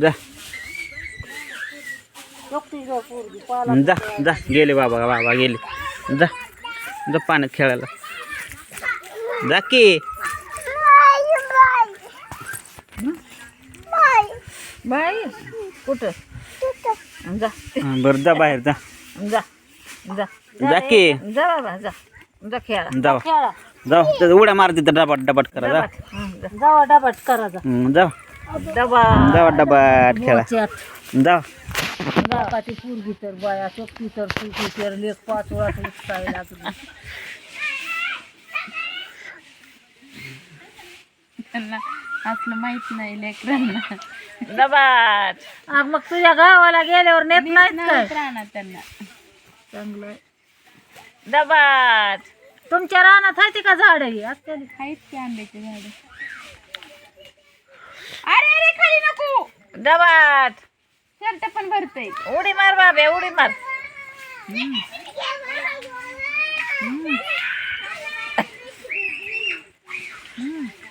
जा जा जा गेले बाबा बाबा गेले जा जा पाण्यात खेळायला जा की बाई कुठं जा बरं जा बाहेर जा जा जा जा की जा बाबा जा जा खेळा जाऊ खेळा जाऊ तर उड्या मारते तर डबाट डबाट करा जा जावा डबाट करा जा जाऊ डबा जाऊ डबाट खेळा जाऊ बापाची पोरगी तर बाया चोपती तर सुकी तर लेख 5 वेळा उठताय लागली त्यांना असलं माहित नाही लेकरांना डबाट मग तुझ्या गावाला गेल्यावर नेत नाहीत काय राहणार त्यांना चांगलं डबाट तुमच्या रानात आहे का झाड आहेत की आंब्याचे झाड अरे अरे खाली नको डबाट शर्ट पण भरतय उडी मार बाबे उडी मार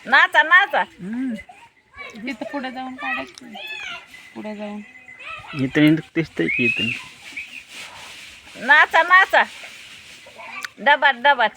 नाचा नाचा तिथं पुढे जाऊन काढायचं पुढे जाऊन इथं दिसतंय की इथं नाचा नाचा डबाट डबाट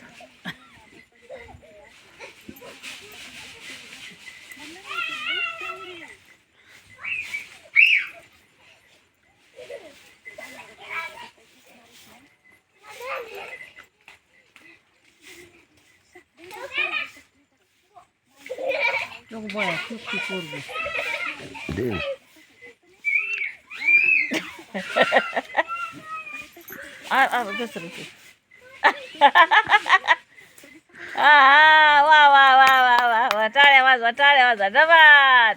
वा वा वा वा वा वा टाळ्या वाजवा डबाट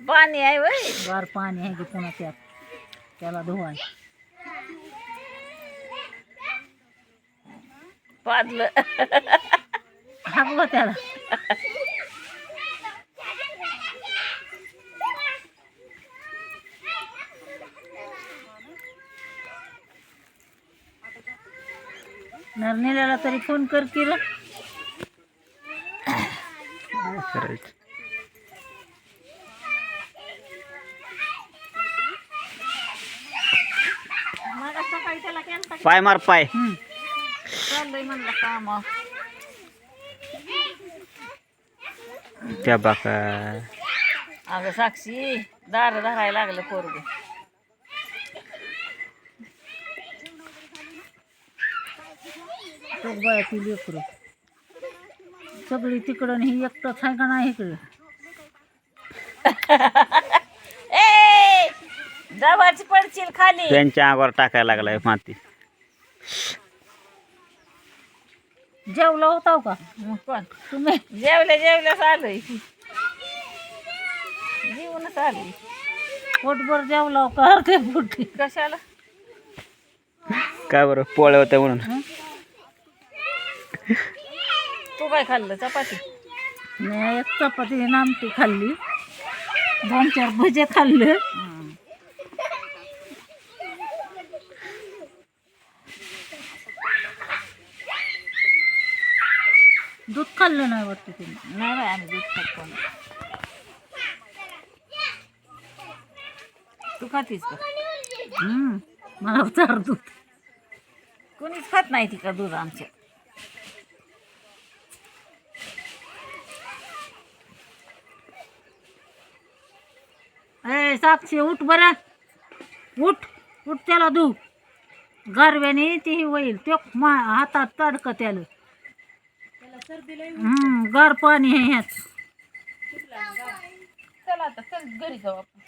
पाणी आहे वय गार पाणी आहे की पुन्हा त्याला धुवा पाजलं हागलं त्याला नरनेल्याला तरी फोन कर की रे करायचं सकाळी त्याला केलं पाय मार पाय चाललंय म्हणलं काम त्या बाका अगं साक्षी दार धरायला लागलं पोरग बायाची लेकरं सगळी तिकडं आणि ही एकटंच आहे का नाही इकडे डबाची पडशील खाली त्यांच्या अंगावर टाकायला लागलाय माती जेवला होता का पण तुम्ही जेवल्याच आलोय जेवणच आलोय पोटभर जेवला का अर्धे पोटी कशाला काय बरं पोळ्या होत्या म्हणून तू काय खाल्लं चपाती नाही एक चपाती नामटी खाल्ली 2-4 भजे खाल्ले दूध खाल्लं नाही वाटतं तुम्ही नाही आम्ही दूध खातो तू खातीस का मला चार दूध कोणीच खात नाही ती का दूध आमच्या ए साक्षी उठ बरं उठ त्याला धू गारव्याने ती होईल ते हातात तडक त्याला गार पाणी आहे ह्यात चला आता चल घरी जाऊ आपण